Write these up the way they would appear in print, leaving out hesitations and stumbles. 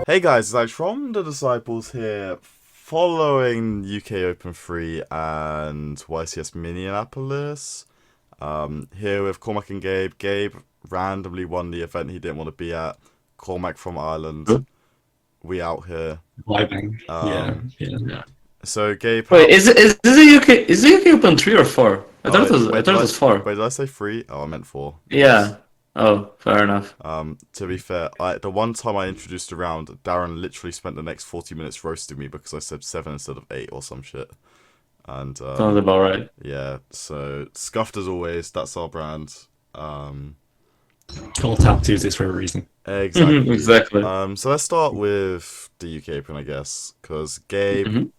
Hey guys, it's Alex from the Disciples here, following UK Open 3 and YCS Minneapolis. Here with Cormac and Gabe. Gabe randomly won the event he didn't want to be at. Cormac from Ireland. Good. We out here. Vibing. Yeah. So Gabe, Wait, is this a UK? Is the UK Open 3 or 4? I thought it was 4. Wait, did I say 3? Oh, I meant 4. Yeah. Oh, fair enough. To be fair, the one time I introduced a round, Darren literally spent the next 40 minutes roasting me because I said 7 instead of 8 or some shit. And Sounds about right. yeah, so scuffed as always. That's our brand. Call Tap Tuesdays for a reason. Exactly. Exactly. So let's start with the UK Open, I guess, because Gabe,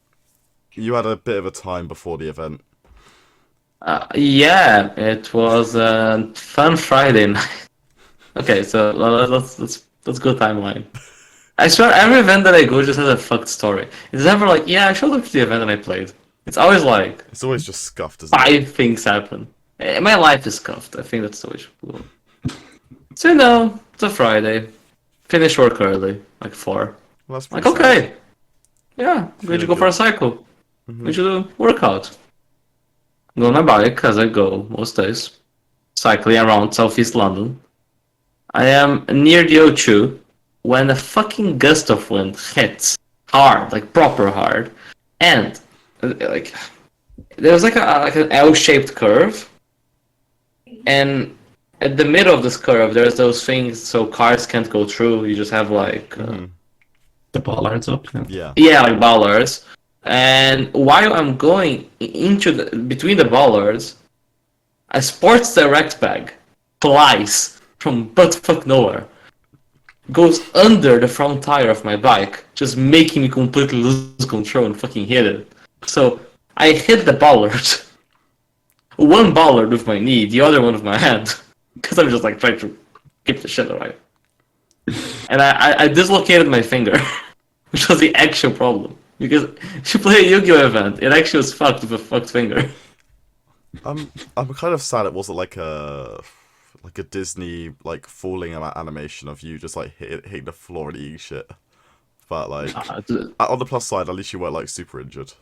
you had a bit of a time before the event. Yeah, it was a fun Friday night. Okay, so let's go timeline. I swear every event that I go just has a fucked story. It's never like, yeah, I showed up to the event and I played. It's always like It's always just scuffed, isn't it? 5 things happen. My life is scuffed. I think that's the way it should go. So it's a Friday. Finish work early, like 4. Well, that's Like, pretty sad. okay, yeah, we Feeling should go for a good. cycle. We should do a workout. Go on my bike as I go most days, cycling around southeast London. I am near the O2 when a fucking gust of wind hits hard, like proper hard, and like there was like an L-shaped curve, and at the middle of this curve, there's those things so cars can't go through. You just have like The bollards up. Yeah. yeah, like bollards. And while I'm going between the bollards, a Sports Direct bag flies from buttfuck nowhere, goes under the front tire of my bike, just making me completely lose control and fucking hit it. So I hit the bollard, one bollard with my knee, the other one with my hand, because I'm just like trying to keep the shit alive. And I dislocated my finger, which was the actual problem. Because if you play a Yu-Gi-Oh event, it actually was fucked with a fucked finger. I'm kind of sad it wasn't like a Disney like falling animation of you just like hitting the floor and eating shit. But like on the plus side, at least you weren't like super injured.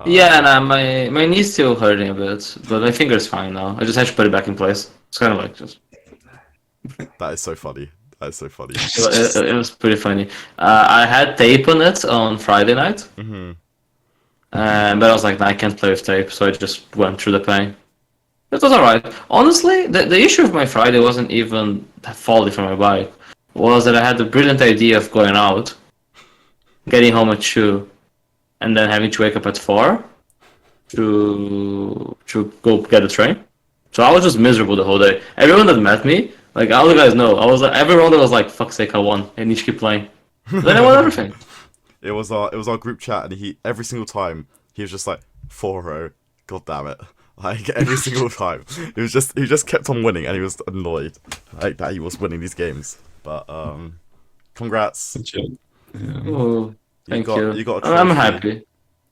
Yeah, nah, my knee's still hurting a bit, but my finger's fine now. I just had to put it back in place. It's kind of like just. That is so funny. That is so funny. It was pretty funny. I had tape on it on Friday night, but I was like, nah, I can't play with tape, so I just went through the pain. It was alright. Honestly, the issue of my Friday wasn't even falling from my bike. Was that I had the brilliant idea of going out, getting home at 2, and then having to wake up at 4 to go get a train. So I was just miserable the whole day. Everyone that met me, like all the guys know, I was like, everyone that was like, "Fuck's sake, I won! I need to keep playing." Then I won everything. It was our group chat, and he every single time he was just like 4-0. God damn it! Like every single time, he just kept on winning, and he was annoyed like that he was winning these games. But congrats! Yeah. Oh, thank you. You got a I'm trophy. happy.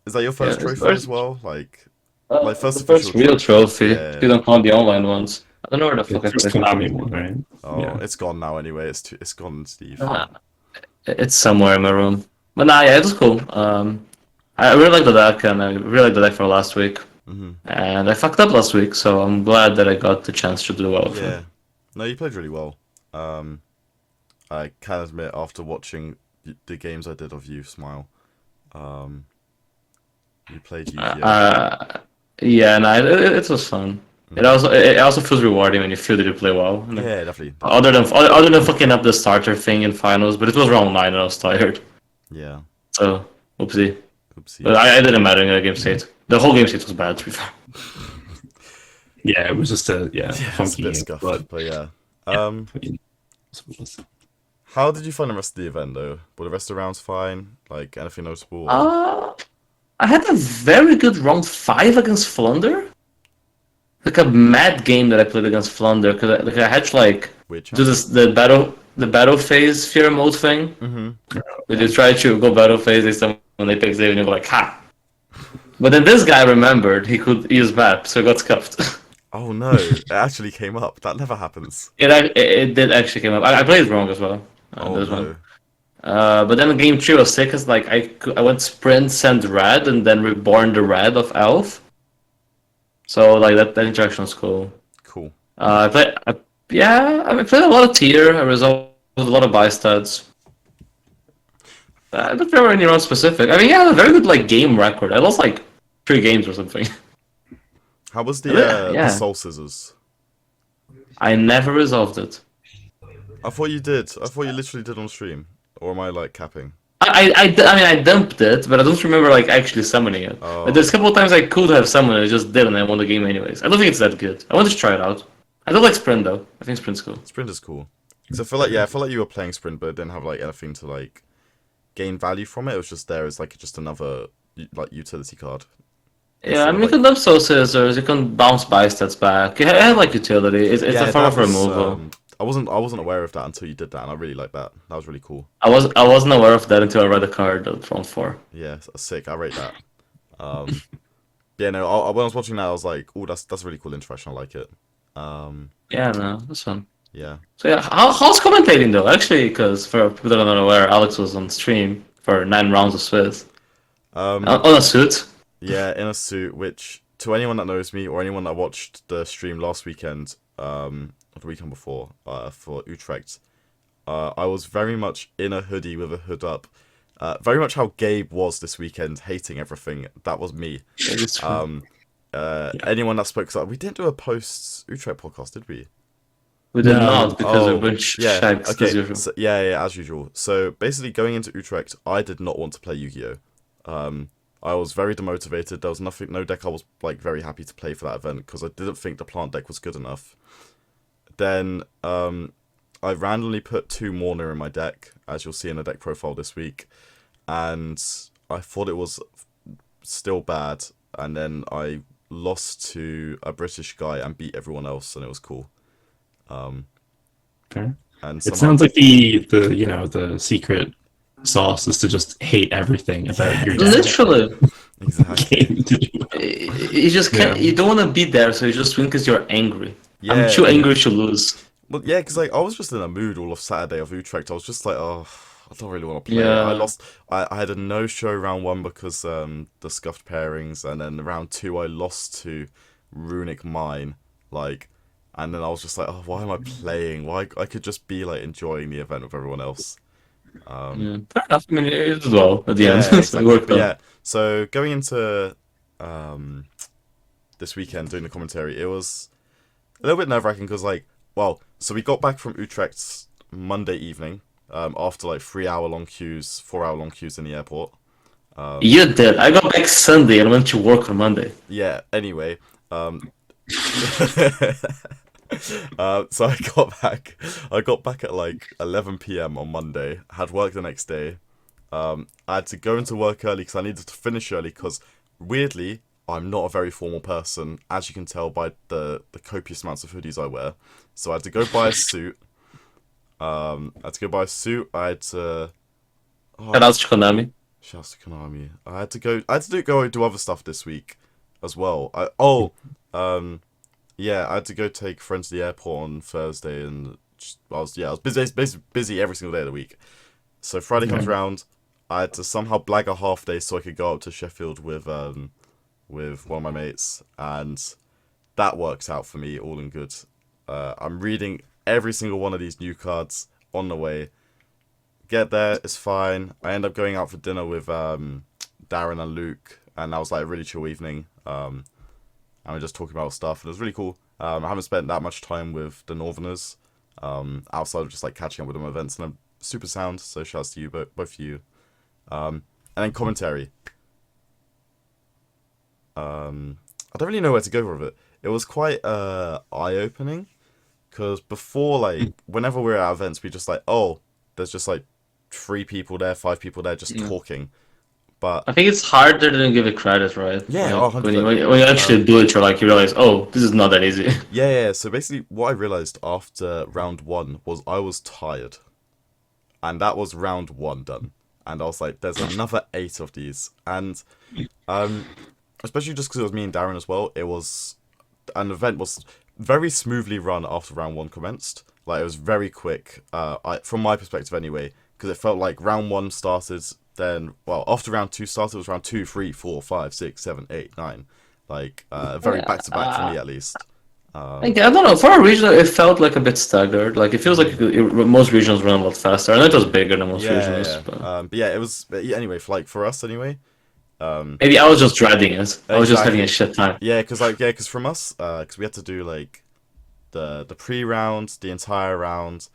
Is that your first Yeah, it's trophy first- as well? Like first the first official real trophy. Yeah. If you don't count the online ones. I don't know where the fuck I First put it. Konami one, right? Oh, Yeah. it's gone now anyway. It's gone, Steve. It's somewhere in my room. But nah, yeah, it was cool. I really like the deck, and I really like the deck from last week. And I fucked up last week, so I'm glad that I got the chance to do well. Yeah. No, you played really well. I can admit, after watching the games I did of you, Smile, you played Yu-Gi-Oh! Yeah, no, it was fun. It also feels rewarding when you feel that you play well. And Yeah, definitely. other than fucking up the starter thing in finals, but it was round 9 and I was tired. Yeah. So oopsie. Oopsie. But I didn't matter in the game state. The whole game state was bad, to be fair. Yeah, it was just a It's a funky bit game, scuffed, but but yeah. yeah. How did you find the rest of the event though? Were the rest of the rounds fine? Like anything notable? I had a very good round 5 against Flunder. Like a mad game that I played against Flunder, because I had to like Which? do the battle phase fear mode thing. Where you try to go battle phase, when they pick Xavier, and you go like, ha! But then this guy remembered he could use map, so he got scuffed. Oh no! It actually came up. That never happens. It did actually come up. I played wrong as well. Oh This no! one. But then game 3 was sick, cause like I went sprint, send red, and then reborn the red of elf. So like that interaction was cool. Cool. I played, I played a lot of tier. I resolved a lot of buy stats. I don't remember any round specific. I mean, yeah, I had a very good like game record. I lost like 3 games or something. How was the Yeah. Soul Scissors? I never resolved it. I thought you did. I thought you literally did on stream. Or am I like capping? I mean, I dumped it, but I don't remember like actually summoning it. Oh. Like, there's a couple of times I could have summoned it, I just didn't. I won the game anyways. I don't think it's that good. I want to try it out. I don't like sprint though. I think sprint's cool. Sprint is cool. Because I feel like you were playing Sprint, but it didn't have like anything to like gain value from it. It was just there as like just another like utility card. Yeah, I mean, you like- can dump Soul Scissors, you can bounce buy stats back. It had like utility. It's a form that of was, removal. I wasn't aware of that until you did that, and I really like that. That was really cool. I wasn't aware of that until I read the card from 4. Yeah, sick. I rate that. Yeah, no. When I was watching that, I was like, "Oh, that's a really cool interaction. I like it." Yeah, no, that's fun. Yeah. So yeah, how's commentating though? Actually, because for people that are not aware, Alex was on stream for 9 rounds of Swiss. On a suit. Yeah, in a suit. Which to anyone that knows me or anyone that watched the stream last weekend, or the weekend before, for Utrecht, I was very much in a hoodie with a hood up. Very much how Gabe was this weekend, hating everything. That was me. It's true. Anyone that spoke, we didn't do a post Utrecht podcast, did we? We did No. not because Oh, of bunch shags as usual. So, yeah, as usual. So basically, going into Utrecht, I did not want to play Yu-Gi-Oh. I was very demotivated. There was no deck I was like very happy to play for that event because I didn't think the plant deck was good enough. Then I randomly put 2 Mourner in my deck, as you'll see in the deck profile this week, and I thought it was still bad. And then I lost to a British guy and beat everyone else, and it was cool. Okay. And It sounds like the secret sauce is to just hate everything about your deck. Literally, exactly. you just can't. Yeah. You don't want to be there, so you just win because you're angry. Yeah. I'm too angry to lose. Well, yeah, because like I was just in a mood all of Saturday of Utrecht. I was just like, oh, I don't really want to play. Yeah. I lost. I had a no-show round 1 because the scuffed pairings, and then round 2 I lost to Runic Mine. Like, and then I was just like, oh, why am I playing? Why I could just be like enjoying the event with everyone else. Yeah, fair enough. I mean, it did well at the Yeah, end. So it exactly. worked But out. yeah, so going into this weekend doing the commentary, it was a little bit nerve-wracking because so we got back from Utrecht Monday evening after like 3-hour-long queues, 4-hour-long queues in the airport. You did. I got back Sunday and went to work on Monday. Yeah, anyway, so I got back at like 11 p.m. on Monday, had work the next day. I had to go into work early because I needed to finish early because, weirdly, I'm not a very formal person, as you can tell by the copious amounts of hoodies I wear. So I had to go buy a suit. I had to Shout out to Konami. Shouts to Konami. I had to go do other stuff this week as well. I had to go take friends to the airport on Thursday, and I was busy every single day of the week. So Friday comes around, I had to somehow blag a half day so I could go up to Sheffield with one of my mates, and that works out for me all in good. I'm reading every single one of these new cards on the way. Get there, it's fine. I end up going out for dinner with Darren and Luke, and that was like a really chill evening. And we're just talking about stuff, and it was really cool. I haven't spent that much time with the Northerners outside of just like catching up with them at events, and I'm super sound. So shouts to you, both of you. And then commentary. I don't really know where to go with it. It was quite eye-opening because before, like, whenever we're at events, we just like, oh, there's just like 3 people there, 5 people there, just talking. But I think it's harder than give it credit, right? Yeah, Like, 100%. when you actually do it, you realize, oh, this is not that easy. yeah. So basically, what I realized after round 1 was I was tired, and that was round 1 done. And I was like, there's another 8 of these, and especially just because it was me and Darren as well. An event was very smoothly run after round 1 commenced. Like, it was very quick. From my perspective anyway, because it felt like round 1 started, then after round 2 started, it was round 2, 3, 4, 5, 6, 7, 8, 9, like very back to back for me at least. I don't know. For a regional, it felt like a bit staggered. Like it feels like most regionals run a lot faster. I know it was bigger than most regionals. Yeah. But yeah, it was. Anyway, for us anyway. Maybe I was just dreading it. I was just having a shit time. Yeah, because from us, because we had to do like the pre-round, the entire round,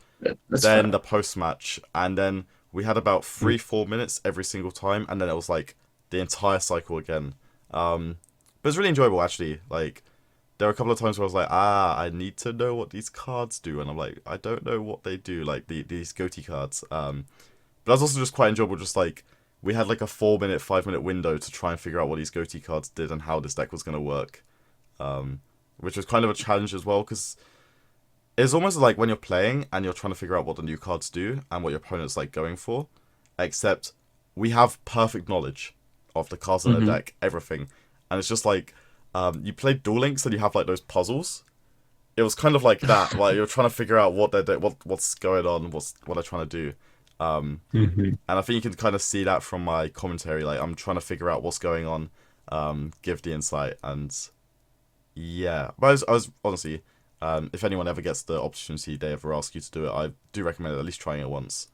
then the post-match, and then we had about 3-4 minutes every single time, and then it was like the entire cycle again. But it's really enjoyable actually. Like there were a couple of times where I was like, I need to know what these cards do, and I'm like, I don't know what they do, like these goatee cards. But it was also just quite enjoyable, just like we had like a 4-minute, 5-minute window to try and figure out what these goatee cards did and how this deck was going to work. Which was kind of a challenge as well, because it's almost like when you're playing and you're trying to figure out what the new cards do and what your opponent's like going for, except we have perfect knowledge of the cards in the deck, everything. And it's just like, you play Duel Links and you have like those puzzles. It was kind of like that, like you're trying to figure out what they're what's going on, what they're trying to do. And I think you can kind of see that from my commentary. Like I'm trying to figure out what's going on, give the insight, and yeah. But I was honestly, if anyone ever gets the opportunity they ever ask you to do it, I do recommend at least trying it once,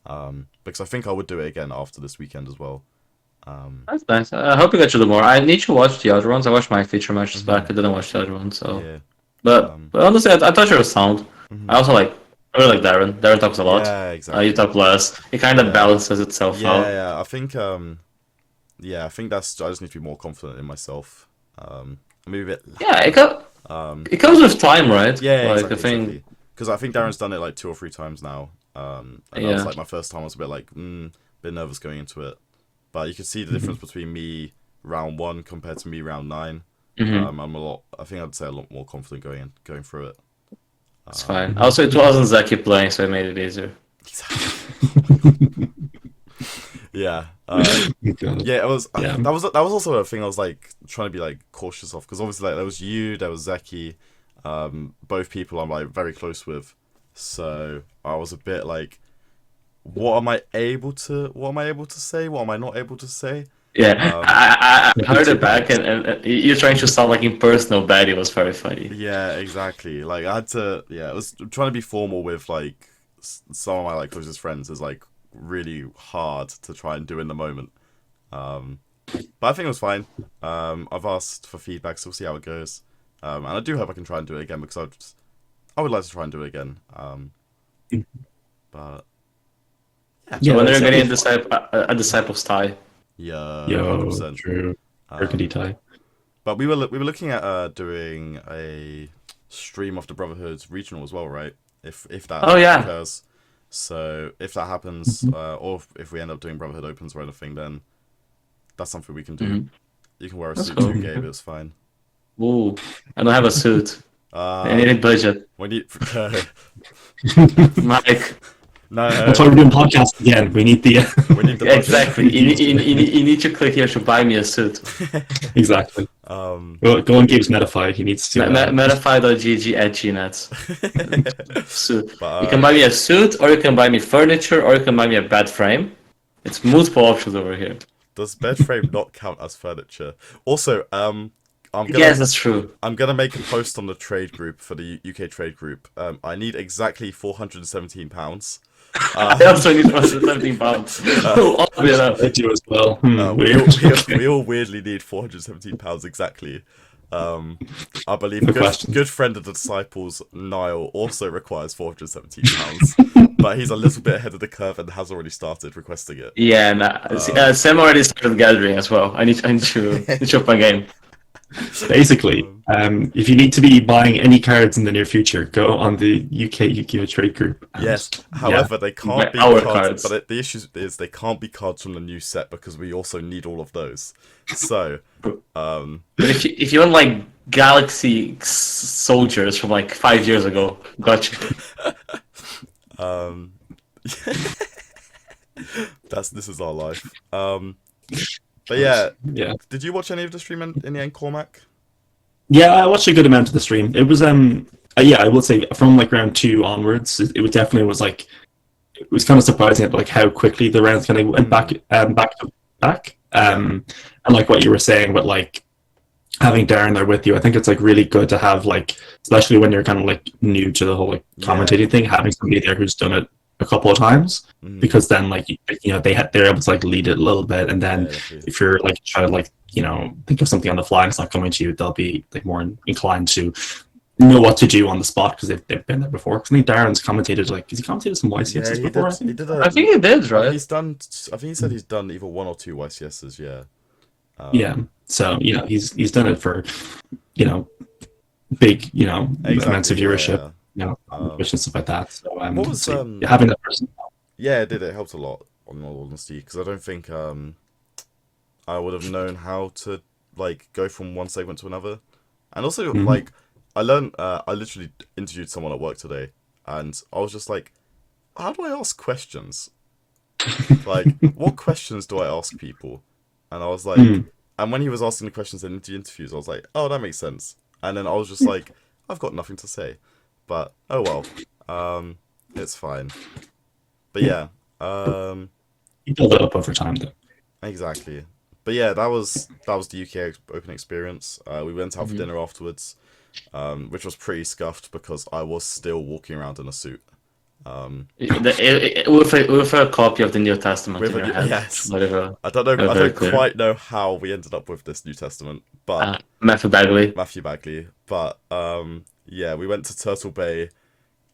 because I think I would do it again after this weekend as well. That's nice. I hope you get to do more. I need to watch the other ones. I watched my feature matches back. I didn't watch the other ones, so. Yeah. But honestly, I thought you were sound. I also I really like Darren. Darren talks a lot. Yeah, exactly. You talk less. It kind of balances itself out. Yeah. I think I think I just need to be more confident in myself. Maybe a bit. Yeah, it comes with time, right? Yeah, like, exactly. Because I think Darren's done it like 2 or 3 times now. And that was like my first time. I was a bit like, bit nervous going into it. But you can see the difference between me round 1 compared to me round 9. I'm I think I'd say a lot more confident going through it. It's fine. Also, it wasn't Zeki playing, so it made it easier. Exactly. Yeah. Yeah, it was. Yeah. That was also a thing I was like trying to be like cautious of, because obviously like there was you, there was Zeki, both people I'm like very close with, so I was a bit like, what am I able to say? What am I not able to say? Yeah, I heard it back, and you're trying to sound like impersonal bad. It was very funny. Yeah, exactly. Like I had to. Yeah, I was trying to be formal with like some of my like closest friends is like really hard to try and do in the moment. But I think it was fine. I've asked for feedback, so we'll see how it goes. And I do hope I can try and do it again, because I would like to try and do it again. But yeah, when they're getting a disciple's tie. Yeah, Yo, 100%. true. Burgundy tie. But we were looking at doing a stream of the Brotherhood regional as well, right? If that occurs. So if that happens, or if we end up doing Brotherhood Opens or anything, then that's something we can do. You can wear a suit too, Gabe. It's fine. Ooh, I don't have a suit. I need a budget. We need Mike. No. That's why we're doing podcasts again. We need the. We need the exactly. You need to click here to buy me a suit. Exactly. Well, go on Gabe's Metafy. He needs to. Metafy.gg at gnet. Suit. You can buy me a suit, or you can buy me furniture, or you can buy me a bed frame. It's multiple options over here. Does bed frame not count as furniture? Also, yes, that's true. I'm gonna make a post on the trade group for the UK trade group. I need exactly £417. I also need £417. I do as well. We all weirdly need £417 exactly. I believe good friend of the Disciples, Niall, also requires £417, but he's a little bit ahead of the curve and has already started requesting it. Yeah, Sam already started gathering as well. I need to up my game. Basically, if you need to be buying any cards in the near future, go on the UK Yu-Gi-Oh! Trade group. Yes, however, they can't be cards. But the issue is they can't be cards from the new set, because we also need all of those. So, but if you want like Galaxy soldiers from like 5 years ago, gotcha. This is our life. But yeah. Did you watch any of the stream in the end, Cormac? Yeah, I watched a good amount of the stream. It was I will say from like round 2 onwards, it definitely was like it was kind of surprising at like how quickly the rounds kind of went back to back. And like what you were saying, but like having Darren there with you, I think it's like really good to have, like, especially when you're kind of like new to the whole like commentating thing, having somebody there who's done it a couple of times, because then like they're able to like lead it a little bit, and then if you're like trying to like think of something on the fly and it's not coming to you, they'll be like more inclined to know what to do on the spot because they've been there before. Because I think Darren's commentated, like, has he commentated some YCSs before? I think he did, right? He's done. I think he said he's done either 1 or 2 YCSs. Yeah. So he's done it for big amounts of viewership, and stuff like that. So what was having that person? Yeah, it did. It helped a lot, in all honesty, because I don't think I would have known how to like go from one segment to another, and also like I learned. I literally interviewed someone at work today, and I was just like, how do I ask questions? Like, what questions do I ask people? And I was like, and when he was asking the questions in the interviews, I was like, oh, that makes sense. And then I was just like, I've got nothing to say. But, oh well. It's fine. But yeah. You build it up over time, though. Exactly. But yeah, that was the UK Open experience. We went out for dinner afterwards, which was pretty scuffed because I was still walking around in a suit. With a copy of the New Testament in your hand. Yes. Whatever. I don't know. I don't quite know how we ended up with this New Testament, but Matthew Bagley. But yeah, we went to Turtle Bay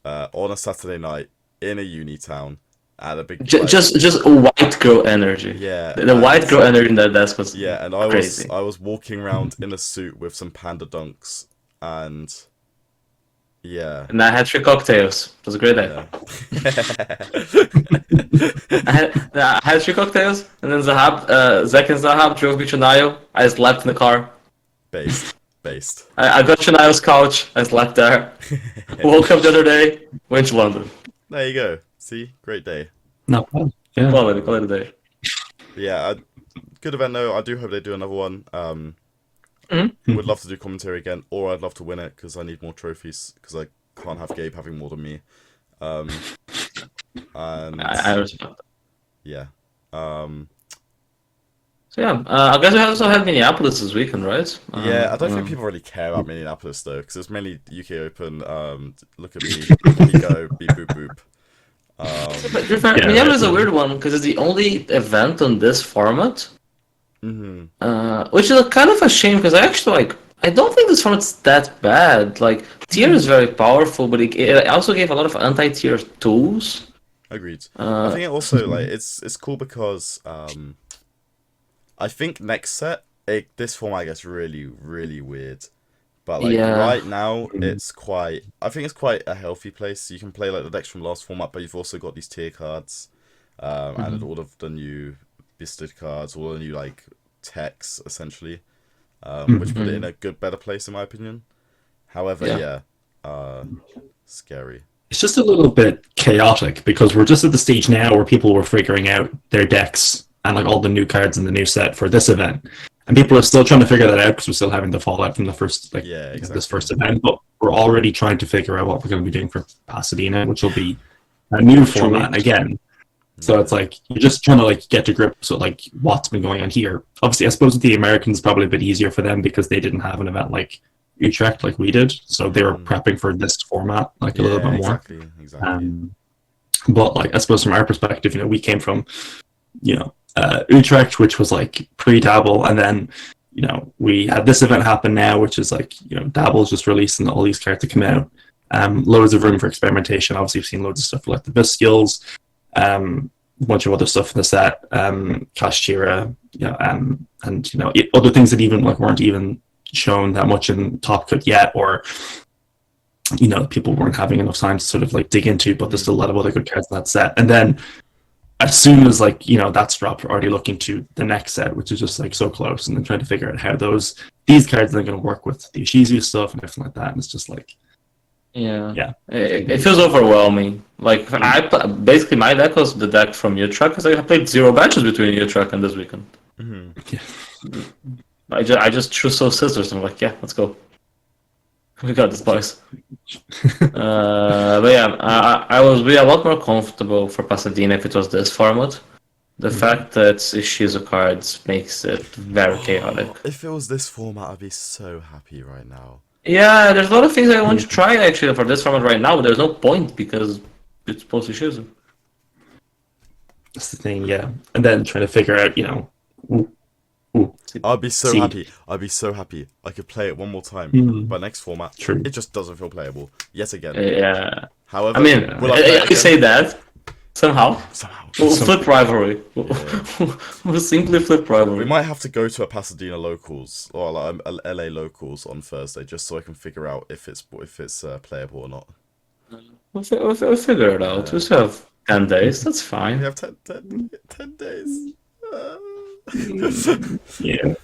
on a Saturday night in a uni town at a big just white girl energy. Yeah, the white girl energy in that desk was and crazy. I was walking around in a suit with some Panda Dunks and. Yeah. And I had 3 cocktails. It was a great day. I had 3 cocktails, and then Zach and Zahab drove me to Niall. I slept in the car. Based. I got to Niall's couch. I slept there. Woke up the other day. Went to London. There you go. See? Great day. No, yeah. Quality day. Yeah. Good event, though. I do hope they do another one. Would love to do commentary again, or I'd love to win it because I need more trophies because I can't have Gabe having more than me. And I respect that. Yeah. So yeah, I guess we also had Minneapolis this weekend, right? Yeah, I don't think people really care about Minneapolis though, because it's mainly UK Open. Look at me, me go, beep boop boop. But Minneapolis is a weird one because it's the only event on this format. Which is kind of a shame because I don't think this format's that bad. Like, tier is very powerful, but it also gave a lot of anti-tier tools. Agreed. I think it also like it's cool because I think next set this format gets really weird, but like right now it's quite. I think it's quite a healthy place. You can play like the decks from last format, but you've also got these tier cards, and all of the new Bisted cards, all the new like techs essentially, which put it in a better place in my opinion. However, scary. It's just a little bit chaotic because we're just at the stage now where people were figuring out their decks and like all the new cards in the new set for this event, and people are still trying to figure that out because we're still having the fallout from the first this first event. But we're already trying to figure out what we're going to be doing for Pasadena, which will be a new format again. So it's like you're just trying to like get to grips with like what's been going on here. Obviously, I suppose with the Americans, probably a bit easier for them because they didn't have an event like Utrecht like we did, so they were prepping for this format like a little bit more. Exactly. But like I suppose from our perspective, we came from Utrecht, which was like pre-DABL, and then we had this event happen now, which is like DABL's just releasing all these cards to come out. Loads of room for experimentation. Obviously, we've seen loads of stuff like the Best Skills. A bunch of other stuff in the set, Kashira, and other things that even like weren't even shown that much in Top Cut yet, or people weren't having enough time to sort of like dig into. But there's still a lot of other good cards in that set. And then as soon as like that's dropped, we're already looking to the next set, which is just like so close, and then trying to figure out how these cards are going to work with the Ishizu stuff and everything like that. And it's just like. Yeah. It feels overwhelming. Like basically my deck was the deck from Utrecht because I played 0 matches between Utrecht and this weekend. I just threw Soul Scissors and I'm like, yeah, let's go. We got this, boys. But yeah, I would be a lot more comfortable for Pasadena if it was this format. The fact that it's issues of cards makes it very chaotic. If it was this format, I'd be so happy right now. Yeah, there's a lot of things I want to try actually for this format right now, but there's no point because it's supposed to choose them. That's the thing, yeah. And then trying to figure out, I'd be so Seed. happy. I'd be so happy. I could play it one more time. But next format, True. it just doesn't feel playable. Yet again. Yeah. However, I mean, will I play it I again? say that somehow. Somehow. We'll flip rivalry. We'll simply flip We rivalry. might have to go to a Pasadena locals or like a LA locals on Thursday just so I can figure out if it's playable or not. We'll figure it out. We still have 10 days. That's fine. We have 10 days. Yeah.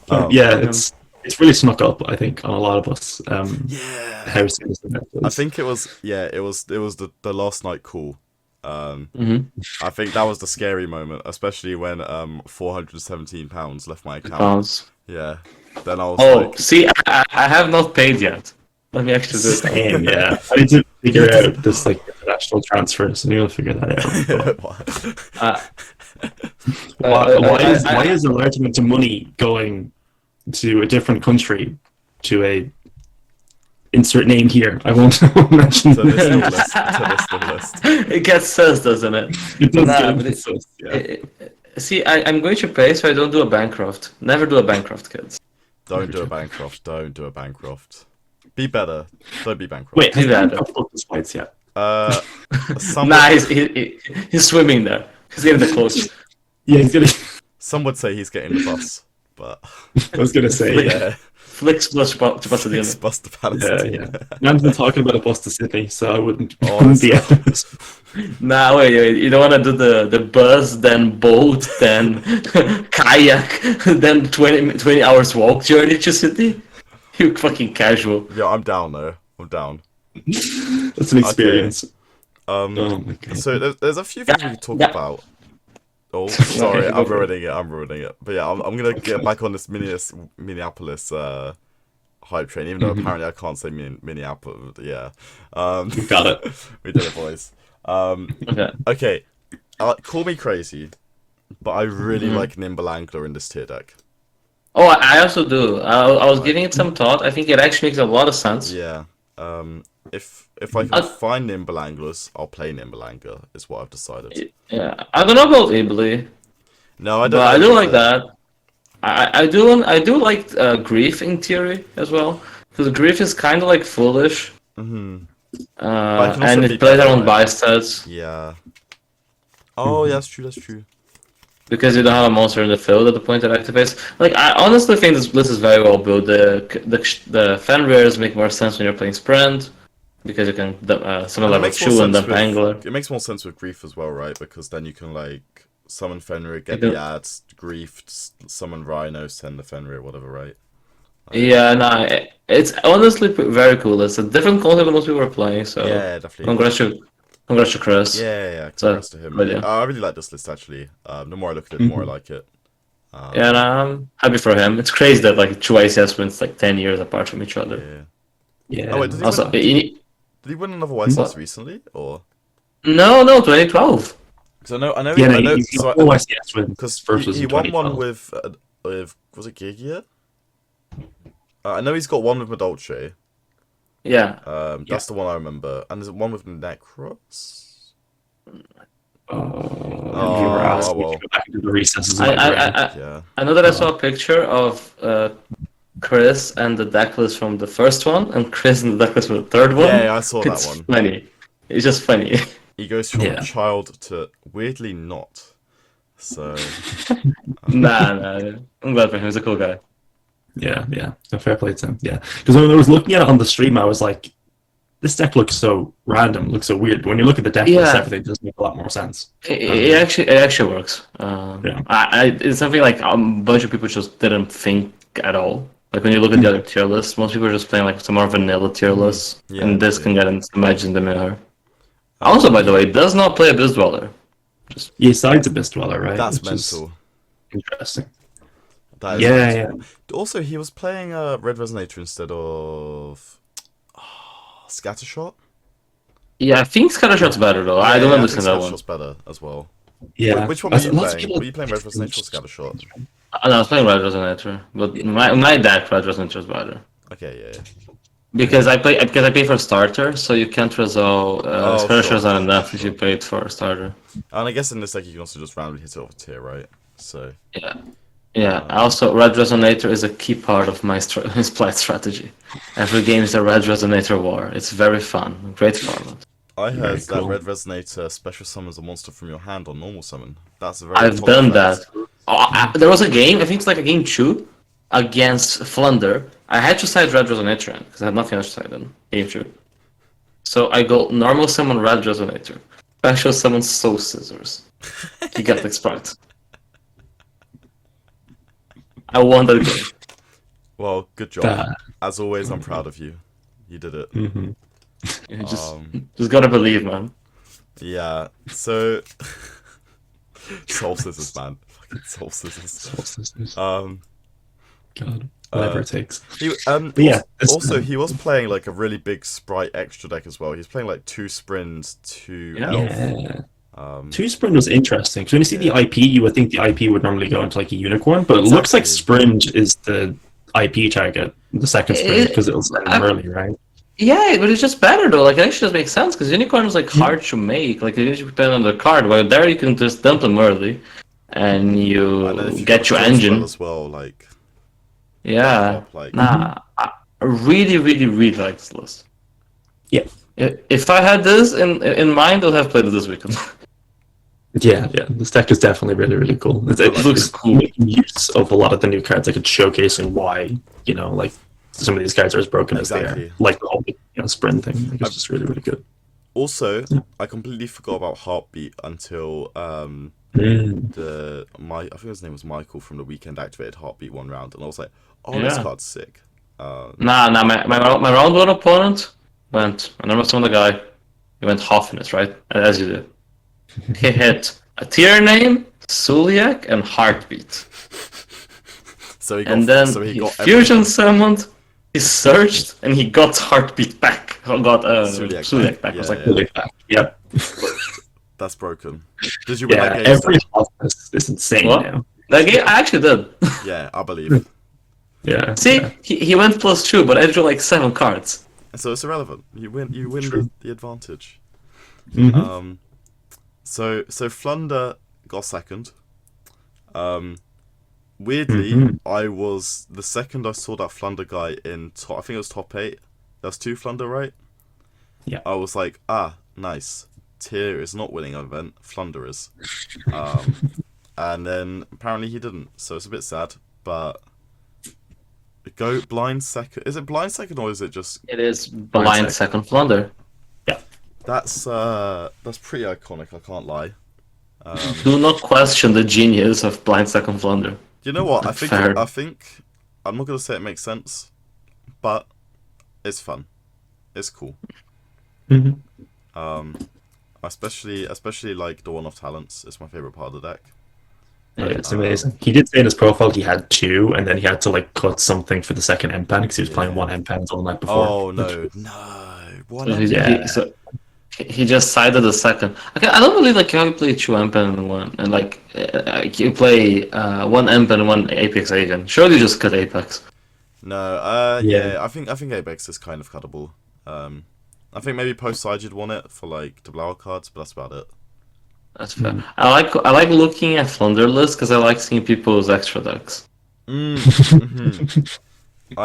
Um, Yeah, it's really snuck up, I think, on a lot of us. Yeah. How serious the event I is. think it was the last night call. Mhm. I think that was the scary moment, especially when £417 left my account. Pounds. Yeah. Then I was Oh, like, see, I have not paid yet. Let me actually do it. Same, yeah. I need to figure out this like international transfer, so we'll figure that out. Why is a large amount of money going to a different country to a insert name here? I won't mention to list the list. To list the list. It gets sus, doesn't it? It does Nah, get but into this, yeah. See, I'm going to pay so I don't do a Bancroft. Never do a Bancroft, kids. Don't do a Bancroft. Don't do a Bancroft. Be better. Don't be Bancroft. Wait, has Do that. Bancroft booked his flights yet? Some Nah, would, he's swimming there. He's getting the close. Yeah, he's gonna. some would say he's getting the bus, but I was gonna say, yeah, Flicks plus to Pasadena. it's bus to yeah, Pasadena. yeah. Man's been talking about a bus to Sydney, so I wouldn't Honestly. be out of this. Nah, wait, you don't want to do the bus, then boat, then kayak, then 20 hours walk journey to Sydney? You fucking casual. Yeah, I'm down though. I'm down. That's an experience. Oh my god. So there's a few things we can talk Yeah. about. Oh, sorry, Okay, go I'm for it. ruining it. But yeah, I'm gonna get back on this Minneapolis hype train, even though apparently I can't say Minneapolis. Yeah, You got it. we did it, boys. Okay. Okay, call me crazy, but I really like Nimble Angler in this tier deck. Oh, I also do. I was giving it some thought. I think it actually makes a lot of sense. Yeah. If I can find Nimble Anglers, I'll play Nimble Angler. Is what I've decided. Yeah, I don't know about Ibly, No, I don't. but I know do like either. that. I do like Grief in theory as well, because Grief is kind of like foolish, Mhm. But it can also and be it plays better, around right? buy stats Yeah. Oh, yeah, that's true. That's true. because you don't have a monster in the field at the point it activates. Like I honestly think this list is very well built. The Fenrir's make more sense when you're playing Sprint, because you can summon And it level makes more 2 and sense then with- Angler. It makes more sense with Grief as well, right? Because then you can like summon Fenrir, get You the can- ads, Grief, summon Rhino, send the Fenrir, whatever, right? Yeah, no, it's honestly very cool. It's a different concept than most people are playing. So Yeah, definitely. congrats to Chris. Yeah. So, Congrats to him. but yeah. I really like this list actually. The more I look at it, the more I like it. Yeah, and I'm happy for him. It's crazy that like two ICS wins like 10 years apart from each other. Yeah. Yeah. Oh wait, did he, Also, win, did he win another YCS What? recently, or? no, 2012. Because I know. Yeah, I know. he's So got four ICS wins because versus he won one 2012. with was it Gigia? I know he's got one with Madolce. Yeah. That's the one I remember. And is it one with Necros? You were asked me well. to go back into the recesses of I, my brain. Yeah. I know that I saw a picture of Chris and the deck list from the first one, and Chris and the deck list from the third one. Yeah, I saw that It's one. funny. It's just funny. He goes from Yeah. child to weirdly not. So nah. I'm glad for him. He's a cool guy. Yeah. No, fair play to him. Yeah. Because when I was looking at it on the stream, I was like, this deck looks so random, looks so weird. But when you look at the deck list, Yeah. everything does make a lot more sense. It actually works. Yeah. It's something like a bunch of people just didn't think at all. Like when you look at the other tier lists, most people are just playing like some more vanilla tier lists, Yeah, and this yeah. can get imagine the mirror. Also, by the way, does not play Abyss Dweller. Yeah, side's Abyss Dweller, right? that's Which is mental. interesting. That is Yeah, mental. Also, he was playing Red Resonator instead of Scattershot? Yeah, I think Scattershot's better though. I don't I understand think that one. Scattershot's better as well. Yeah. Which one were you Lots of playing? people- Were you playing Red Resonator or Scattershot? No, I was playing Red Resonator, but my deck Red Resonator is better. Okay, yeah. Because I pay for starter, so you can't resolve Scattershot's not enough if you paid for a starter. And I guess in this deck you can also just randomly hit it off a tier, right? So. Yeah. Yeah, also Red Resonator is a key part of my his play strategy. Every game is a Red Resonator war. It's very fun, great format. I heard Very cool. that Red Resonator special summons a monster from your hand on normal summon. That's a very I've cool done effect. that. There was a game, I think it's like a game 2, against Flunder. I had to side Red Resonator in, because I had nothing else to side in game 2. So I go normal summon Red Resonator, special summon Soul Scissors. He got the sprite. I won that game. Well, good job. That- As always, I'm proud of you. You did it. Mhm. You just gotta believe, man. Yeah, so... Soul Scissors, man. Fucking Soul Scissors. Soul Sisters. God. Whatever it takes. He, But yeah, also, he was playing like a really big Sprite extra deck as well. He's playing like 2 Sprints, 2 Yeah. Elf. Yeah. 2 Um, Sprint was interesting because when you see the IP, you would think the IP would normally go into like a unicorn, but it looks like Exactly. Sprint is the IP target, the second Sprint, because it'll send them early, right? Yeah, but it's just better though. Like it actually does make sense because unicorn is like hard to make. Like you need to depend on the card. While there you can just dump them early, and you and then if you get got your the draw spell engine. as well, like... Yeah. Like, Nah, I really, really, really like this list. Yeah. If I had this in mind, I'd have played it this weekend. Yeah, this deck is definitely really, really cool. It looks cool. Making use of a lot of the new cards, like it's showcasing why, like some of these cards are as broken as they Exactly. are. Like the whole Sprint thing. Like, it's just really, really good. Also, I completely forgot about Heartbeat until I think his name was Michael from the Weekend activated Heartbeat one round, and I was like, oh, this Yeah. card's sick. Nah, my round one opponent went. I never saw the guy. He went Hoffness, right? As you do. He hit a tier name, Suliak, and Heartbeat. So he got, And then so he got fusion summoned, he searched, and he got Heartbeat back. Got Suliak back. I was Yeah, like, yeah. Really fast. Yep. That's broken. Did you win Yeah, that game? every office is insane What? now. that game I actually did. Yeah, I believe. Yeah. See, yeah. he went +2, but I drew like 7 cards. So it's irrelevant. You win True. the advantage. Mhm. So Flunder got second. Weirdly, I was the second I saw that Flunder guy in top. I think it was top 8. That's 2 Flunder, right? Yeah. I was like, nice. Tier is not winning an event. Flunder is. And then apparently he didn't. So it's a bit sad. But go blind second. Is it blind second or is it just? It is blind second Flunder. That's pretty iconic. I can't lie. Do not question the genius of blind second Flunder. You know what? I Fair. think I'm not gonna say it makes sense, but it's fun. It's cool. Mhm. Especially like the one-off talents. It's my favorite part of the deck. Yeah, it's amazing. He did say in his profile he had 2, and then he had to like cut something for the second M-Pen because he was playing 1 M-Pen all night before. Oh no. What? So he just sided the second. Okay, I don't believe like how you play 2 M-Pen and 1, and like you play 1 M-Pen and 1 Apex agent. Surely you just cut Apex. No. Yeah. Yeah. I think Apex is kind of cuttable. I think maybe post side you'd want it for like the blower cards, but that's about it. That's fair. I like looking at Flunder lists because I like seeing people's extra decks. I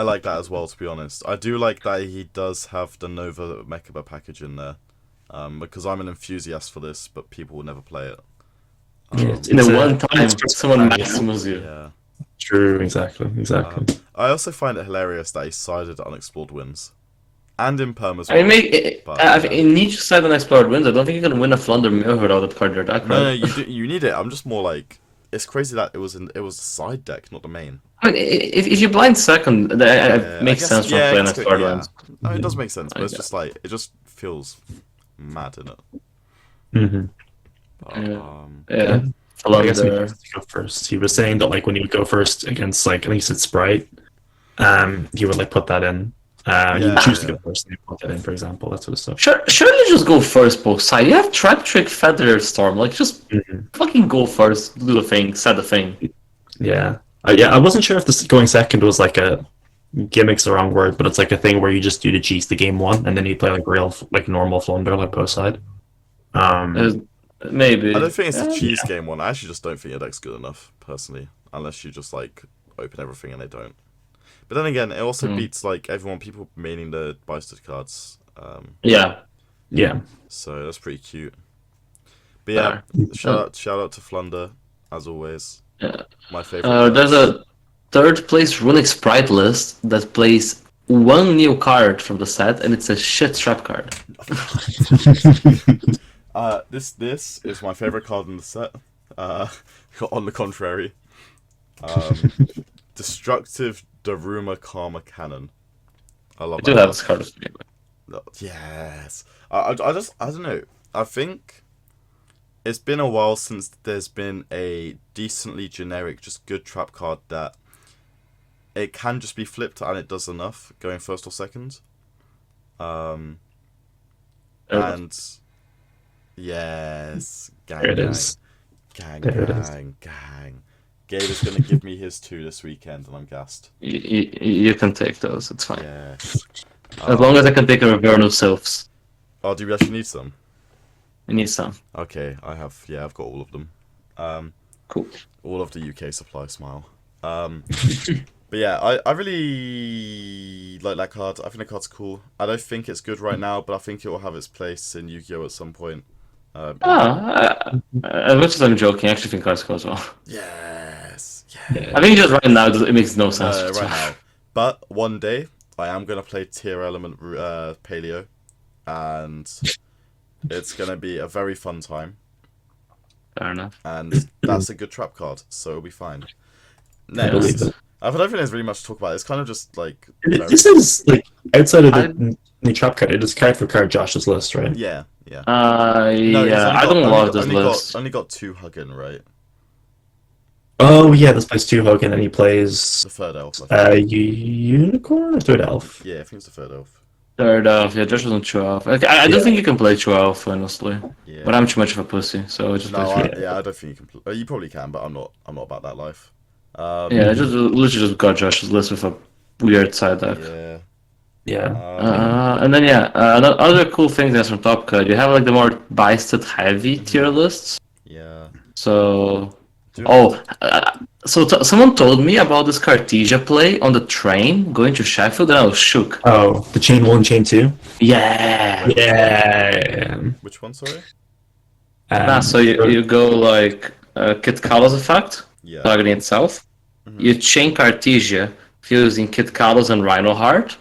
like that as well, to be honest. I do like that he does have the Nova Mechaba package in there. Because I'm an enthusiast for this, but people will never play it. In the one time someone maximus you. Yeah. True, exactly. I also find it hilarious that he sided unexplored wins. And in perm as I well. mean, in each side on explored wins, I don't think you can win a Flunder mirror without that card in your deck, right? No, you need it. I'm just more like, it's crazy that it was a side deck, not the main. I mean, if you blind second, it makes sense from playing explored wins. No, it does make sense, but it's just like, it just feels mad, innit? Yeah. I guess we Flunder. have to go first. He was saying that like when he would go first against like I think he said Sprite, he would like put that in You Yeah, choose to yeah. go first, and you put that in, for example, that sort of stuff. Surely just go first, both side. You have Trap Trick, Feather Storm. Like, just Mhm. fucking go first, do the thing, set the thing. Yeah. I wasn't sure if this going second was like a gimmick's the wrong word, but it's like a thing where you just do the cheese the game one, and then you play like real, like normal Flunder, like both side. Uh, Um, I maybe. don't think it's the Yeah. cheese game one. I actually just don't think your deck's good enough, personally. Unless you just like open everything and they don't. But then again, it also beats like everyone, people maining the Bystad cards. Yeah. yeah. So that's pretty cute. But yeah, Fair. shout out to Flunder, as always. Yeah. My favorite. There's a third place Runic Sprite list that plays one new card from the set, and it's a shit trap card. This is my favorite card in the set. On the contrary, um, Destructive Daruma Karma Cannon. I love I do that have card. this card with me. No, yes. I don't know. I think it's been a while since there's been a decently generic, just good trap card that it can just be flipped and it does enough going first or second. And yes, gang, There it gang, is. gang, There it is. gang. Gabe is gonna give me his 2 this weekend, and I'm gassed. You can take those, it's fine. Yes. As long as I can take a Reverno Sylphs. Oh, do we actually need some? I need some. Okay, I've got all of them. Cool. All of the UK supply smile. But yeah, I really like that card. I think the card's cool. I don't think it's good right now, but I think it will have its place in Yu-Gi-Oh! At some point. As much as I'm joking, I actually think cards go as well. Yes. Yeah. I think just right now it makes no sense. Right now. But one day, I am going to play Tier Element Paleo. And it's going to be a very fun time. Fair enough. And that's a good trap card, so it'll be fine. I believe Next. it. I don't think there's really much to talk about. It's kind of just like... This is like outside of the trap card. It is card for card Josh's list, right? Yeah. No, he's I don't love this list. Only got 2 Huggin, right? Oh yeah, this plays 2 Hogan and he plays The third elf. I think. Unicorn or third elf. Yeah, I think it's the third elf. Third elf, yeah, Josh wasn't true elf. I do think you can play true elf, honestly. Yeah. But I'm too much of a pussy, so I just play true elf. I don't think you can. You probably can, but I'm not about that life. Yeah, I just literally just got Josh's list with a weird side deck. Yeah. Yeah. And then other cool things that's from Top Cut. You have like the more Bystad heavy tier lists. Yeah. So Dude. someone told me about this Cartesia play on the train going to Sheffield, and I was shook. Oh, the chain 1, chain 2. Yeah. Yeah. Which one? Sorry. So you go like Kit Kalos effect, Yeah. targeting itself. You chain Cartesia fusing Kit Kalos and Rhinoheart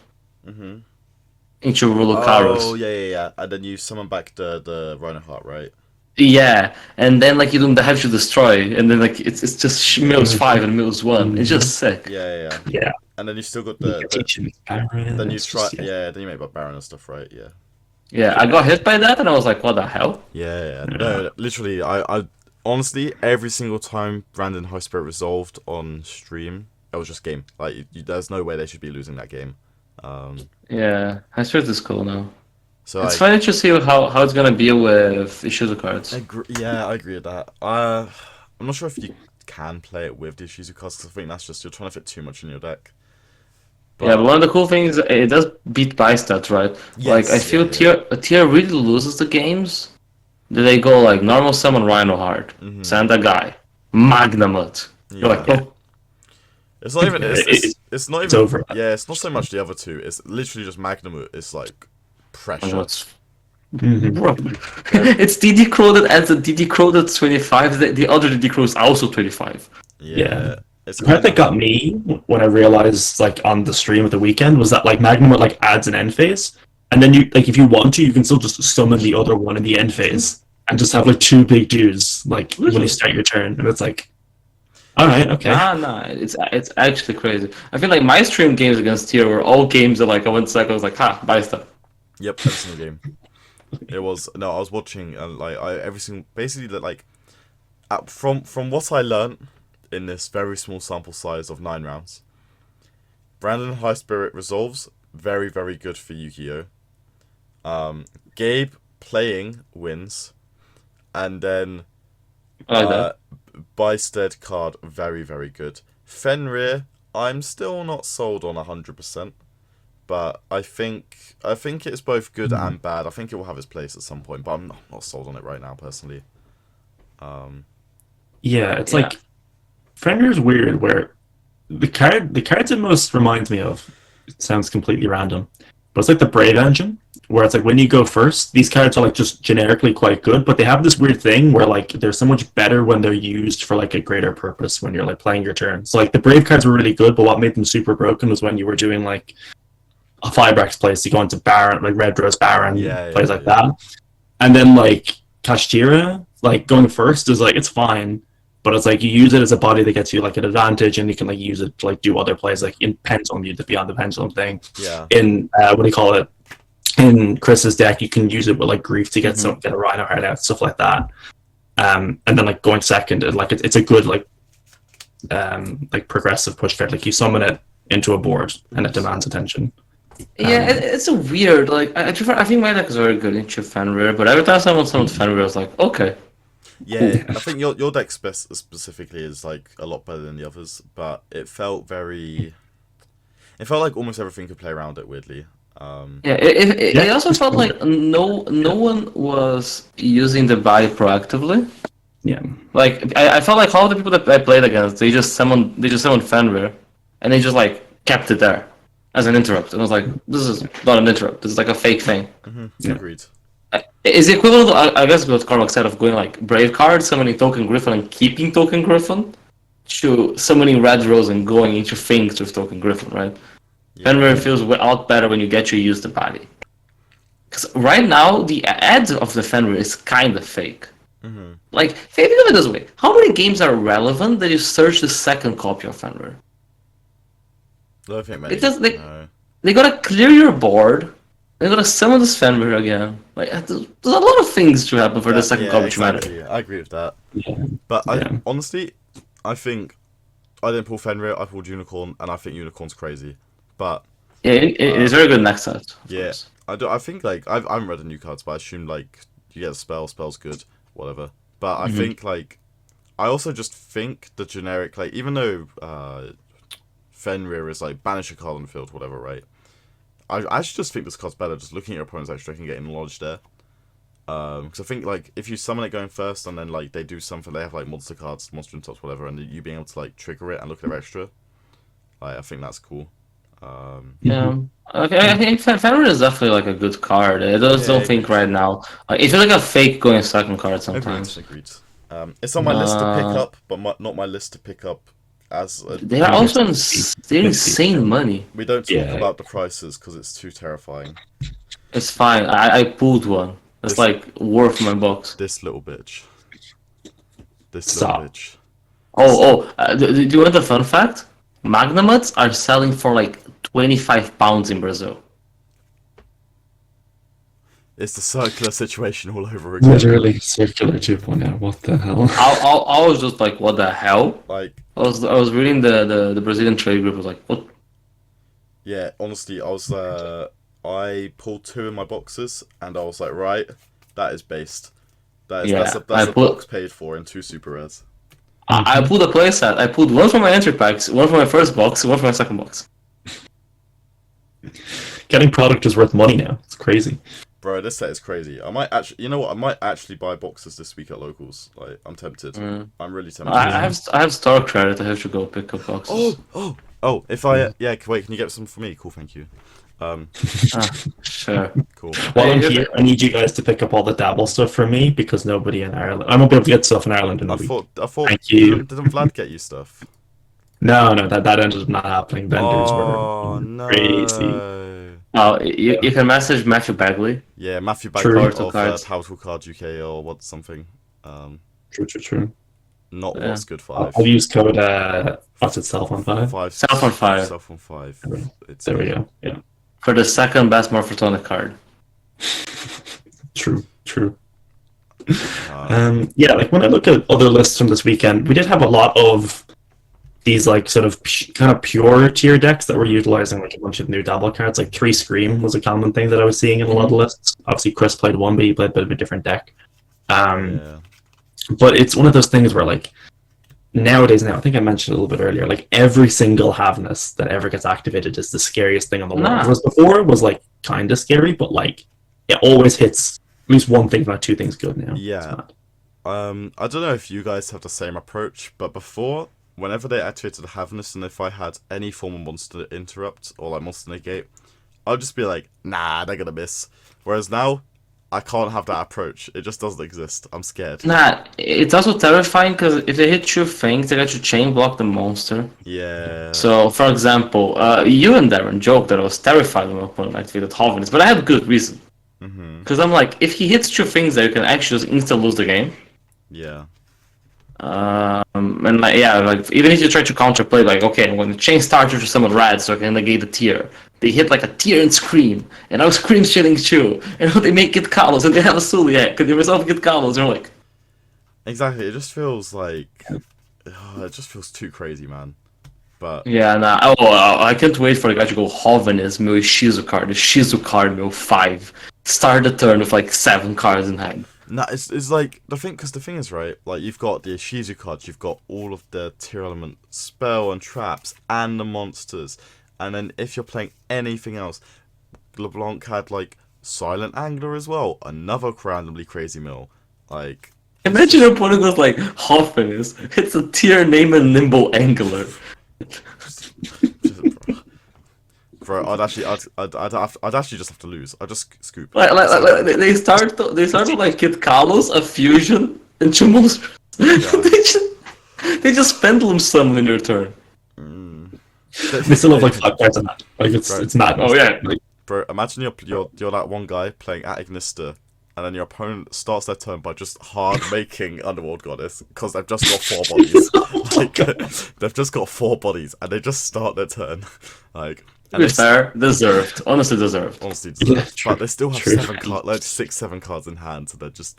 into Rulucaros. Oh yeah. And then you summon back the Rhinoheart, right? Yeah, and then like you do the heavy to destroy, and then like it's just mills 5 and mills 1. It's just sick. Yeah. Yeah. And then you still got Then you try. Then you make Baron and stuff, right? Yeah. Yeah, I got hit by that, and I was like, what the hell? Yeah. No, literally, I honestly every single time Brandon High Spirit resolved on stream, it was just game. Like, there's no way they should be losing that game. Yeah, I swear this is cool now. So It's funny to see how it's gonna be with Ishizu cards. I agree with that. I'm not sure if you can play it with the Ishizu cards, because I think that's just you're trying to fit too much in your deck. But one of the cool things, it does beat Bystad, right? Yes, like I feel tier really loses the games. They go like normal summon Rhinoheart, send a guy, Magnamut. You're like, oh. It's not even. It's not even. It's over. Yeah, it's not so much the other two. It's literally just Magnamut. It's like pressure. Bro. It's DD Crow that adds a DD Crow that's 25. The other DD Crow is also 25. Yeah. It's The part that got me when I realized, like, on the stream at the weekend was that, like, Magnum like adds an end phase, and then you, like, if you want to, you can still just summon the other one in the end phase and just have like 2 big dudes, like, when you start your turn, and it's like, all right, okay. Nah, it's actually crazy. I feel like my stream games against tier were all games that like I went to cycle, I was like, buy stuff. Yep, every single game. It was I was watching every single basically that like from what I learned in this very small sample size of 9 rounds. Brandon High Spirit resolves very, very good for Yu-Gi-Oh! Gabe playing wins, and then I like that. Bysted card very, very good. Fenrir, I'm still not sold on 100%, but I think it's both good and bad. I think it will have its place at some point, but I'm not sold on it right now personally. It's like Fenrir's weird. Where the cards it most reminds me of, it sounds completely random, but it's like the Brave engine, where it's like when you go first, these cards are like just generically quite good, but they have this weird thing where like they're so much better when they're used for like a greater purpose when you're like playing your turn. So like the Brave cards were really good, but what made them super broken was when you were doing like a Fibrax place, you go into Baron, like Red Rose Baron, plays like that. And then like Kashtira, like going first is like, it's fine, but it's like you use it as a body that gets you like an advantage, and you can like use it to like do other plays, like in Pendulum, you beyond the Pendulum thing. Yeah. In what do you call it? In Chris's deck, you can use it with like Grief to get get a Rhino Heart out, stuff like that. And then like going second, like it's a good like progressive push card. Like you summon it into a board and it demands attention. Yeah, it's a weird, like, I think my deck is very good into Fenrir, but every time someone summons Fenrir, I was like, okay. Yeah, I think your deck specifically is, like, a lot better than the others, but it felt like almost everything could play around it, weirdly. It also felt like no one was using the body proactively. Yeah. Like, I felt like all the people that I played against, they just summoned Fenrir, and they just, like, kept it there as an interrupt. And I was like, this is not an interrupt. This is like a fake thing. Agreed. Is the equivalent, I guess, what Cormac said of going like Brave card, summoning Token Griffin and keeping Token Griffin, to summoning Red Rose and going into things with Token Griffin, right? Fenrir feels a lot better when you get to use the body. Because right now, the ad of the Fenrir is kind of fake. Like, think of it this way. How many games are relevant that you search the second copy of Fenrir? I don't think many. They gotta clear your board. They gotta summon this Fenrir again. Like, there's a lot of things to happen for the second copy to matter. I agree with that. But honestly, I think I didn't pull Fenrir. I pulled Unicorn, and I think Unicorn's crazy. But it's very good next set. Yeah, I think like I haven't read the new cards, but I assume like you get a spell's good, whatever. But I think like I also just think the generic, like, even though Fenrir is like banish a card on the field, whatever, right? I actually just think this card's better just looking at your opponent's extra and getting knowledge there. Because I think like if you summon it going first and then like they do something, they have like monster cards, monster and tops, whatever, and you being able to like trigger it and look at their extra, like, I think that's cool. I think Fenrir is definitely like a good card. I just don't think right now. Like, it feels like a fake going second card sometimes. Agreed. It's on my list to pick up, but not my list to pick up as. They are also they're insane money. We don't talk about the prices because it's too terrifying. It's fine. I pulled one. It's like worth my bucks. This little bitch. Do you want the fun fact? Magnamuts are selling for like £25 in Brazil. It's the circular situation all over again. Literally circular 2.0. What the hell? I was just like, what the hell? Like, I was reading the Brazilian trade group. I was like, what? Yeah, honestly, I pulled 2 in my boxes, and I was like, right, that is based. That's a box paid for in 2 super rares. I pulled a playset. I pulled one for my entry packs, one for my first box, one for my second box. Getting product is worth money now. It's crazy. Bro, this set is crazy. I might actually, you know what? I might actually buy boxes this week at locals. Like, I'm tempted. I'm really tempted. I have store credit. I have to go pick up boxes. Oh! If I wait, can you get some for me? Cool, thank you. Sure. Cool. While I'm here, I need you guys to pick up all the DABL stuff for me because nobody in Ireland. I won't be able to get stuff in Ireland in a week. I thought. Thank you. Didn't Vlad get you stuff? No, that ended up not happening. Vendors were crazy. Oh, you can message Matthew Bagley. Yeah, Matthew Bagley of Powerful Cards UK or what something. True. Not what's good 5. I'll use code. What's it? Self on 5. Self on 5. Self on 5. There we go. Yeah. For the second best Morphotonic card. True. Like when I look at other lists from this weekend, we did have a lot of these like sort of kind of pure tier decks that were utilizing like a bunch of new DABL cards. Like 3 Scream was a common thing that I was seeing in a lot of lists. Obviously, Chris played one, but he played a bit of a different deck. Yeah. But it's one of those things where like nowadays, I think I mentioned a little bit earlier, like every single Havness that ever gets activated is the scariest thing on the world. Whereas before it was like kind of scary, but like it always hits at least one thing, if not two things good now. Yeah. I don't know if you guys have the same approach, but before, whenever they activated the Havness, and if I had any form of monster interrupt or like monster negate, I'd just be like, nah, they're gonna miss. Whereas now, I can't have that approach. It just doesn't exist. I'm scared. Nah, it's also terrifying because if they hit two things, they got to chain block the monster. Yeah. So, for example, you and Darren joked that I was terrified when my opponent activated Hovness, but I had good reason. Because I'm like, if he hits two things there, you can actually just insta lose the game. Yeah. And like, yeah, like even if you try to counterplay, like, okay, I'm going to chain starter to summon red so I can negate the tier. They hit like a tier and Scream, and now Scream's chilling too, and they make it Carlos, and they have a Suliac, and they resolve get Carlos, and you're like... Exactly, it just feels like... it just feels too crazy, man. But... Yeah, nah, I can't wait for the guy to go Hovness, Mill Shizu card, the Shizu card, Mill 5. Start the turn with like 7 cards in hand. Nah, it's like, the thing is, right, like, you've got the Ishizu cards, you've got all of the tier element spell and traps, and the monsters, and then if you're playing anything else, LeBlanc had, like, Silent Angler as well, another randomly crazy mill, like... Imagine your opponent goes like, Hovness, it's a tier name and Nimble Angler. Bro, I'd actually just have to lose. I'd just scoop. Like they start to like get Carlos, a fusion, and two monsters. Yeah. they just pendulum summon in your turn. They still have like 5 cards in that. Like it's mad. Oh yeah. Like, bro, imagine you're that one guy playing at Ignista, and then your opponent starts their turn by just hard making Underworld Goddess because they've just got 4 bodies. Like they've just got 4 bodies, and they just start their turn. Like. To be fair, deserved. Honestly deserved. Honestly deserved. Yeah, but they still have 6-7 cards in hand, so they're just...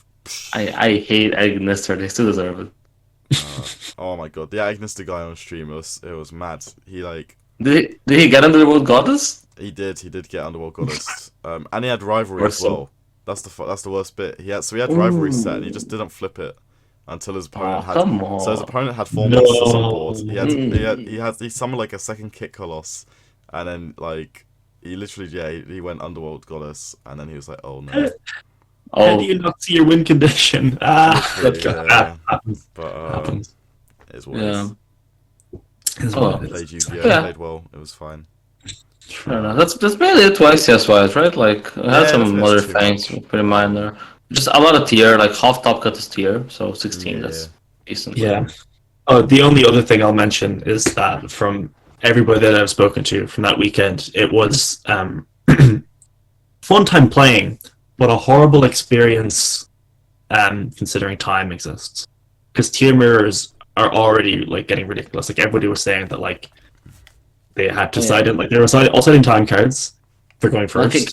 I hate Agnister, they still deserve it. Oh my god, the Agnister guy on stream, it was mad. He like... Did he get Underworld Goddess? He did get Underworld Goddess. And he had Rivalry as well. That's the worst bit. He had Rivalry set, and he just didn't flip it until his opponent had... Come on. So his opponent had 4 monsters on board. He summoned like a second Kit Colossus. And then, like, he literally, he went Underworld Goddess, and then he was like, oh no. How do you not see your win condition? Happens. But, Happens. It's what it is. Played Yu-Gi-Oh! Played well, it was fine. Fair enough. That's mainly it twice CS-wise, right? Like, I had some other things, pretty minor. Just a lot of tier, like half top cut is tier, so 16, that's decent. Yeah. Oh, the only other thing I'll mention is that from everybody that I've spoken to from that weekend, it was fun time playing, but a horrible experience considering time exists. Because tier mirrors are already like getting ridiculous. Like everybody was saying that like they had decided like they were all setting time cards for going first. Okay.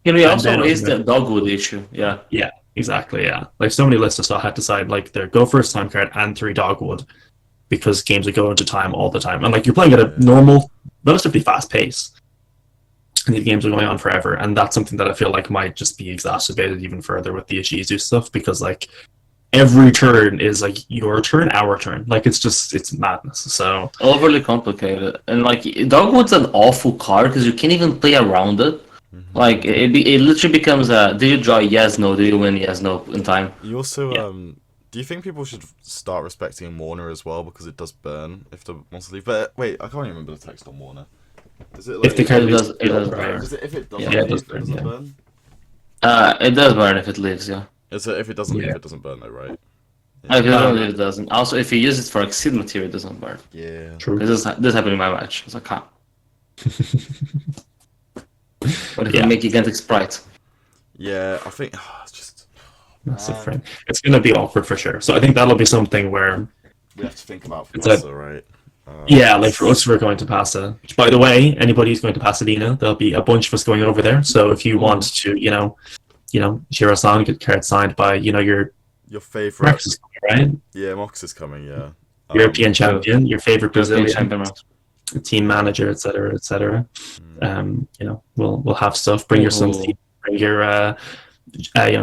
Can we also raise the dogwood issue? Yeah. Yeah, exactly, yeah. Like so many lists still had to decide like their go first time card and 3 dogwood. Because games would go into time all the time. And like you're playing at a normal, relatively fast pace. And the games are going on forever. And that's something that I feel like might just be exacerbated even further with the Ishizu stuff. Because like every turn is like your turn, our turn. Like it's madness. So overly complicated. And like Dogwood's an awful card because you can't even play around it. Like it literally becomes a do you draw yes, no, do you win yes, no in time. You also do you think people should start respecting Warner as well because it does burn if the monster leave? But wait, I can't even remember the text on Warner. Is it like if the card it does burn? If it doesn't yeah, leave, it does burn, does it burn? It does burn if it leaves, yeah. Is it if it doesn't leave, it doesn't burn though, right? If it doesn't leave, it doesn't. Also, if you use it for exceed material, it doesn't burn. Yeah. True. This happened in my match. I was like, huh. What if you make gigantic sprite? Yeah, I think it's just massive frame. It's gonna be awkward for sure. So I think that'll be something where we have to think about for Pasa, right? Yeah, like for us, we're going to Pasadena. Which, by the way, anybody who's going to Pasadena, there'll be a bunch of us going over there. So if you want to, cheer us on, get cards signed by, your favorite. Rex is coming, right? Yeah, Mox is coming. Yeah. European champion, your favorite European Brazilian champion. Right? team manager, etc., etc. We'll have stuff. Bring your Sun team. Bring your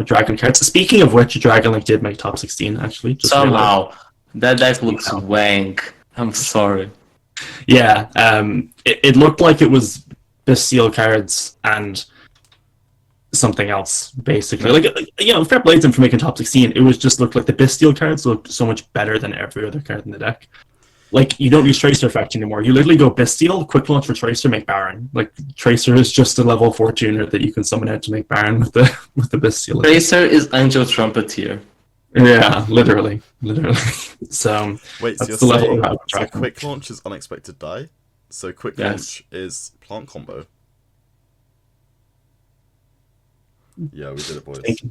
Dragon cards. Speaking of which, Dragon Link did make top 16 actually. Somehow, that deck looks wank. I'm sorry. Yeah, it looked like it was Bastille cards and something else, basically. Fair play to them for making top 16. It was just looked like the Bastille cards looked so much better than every other card in the deck. Like, you don't use Tracer effect anymore. You literally go Bastille, quick launch for Tracer, make Baron. Like, Tracer is just a level 4 tuner that you can summon out to make Baron with the Bastille. Tracer is Angel Trumpeteer. Yeah, literally. So, wait, so that's the level of so quick launch is unexpected die? So quick launch is plant combo? Yeah, we did it, boys. It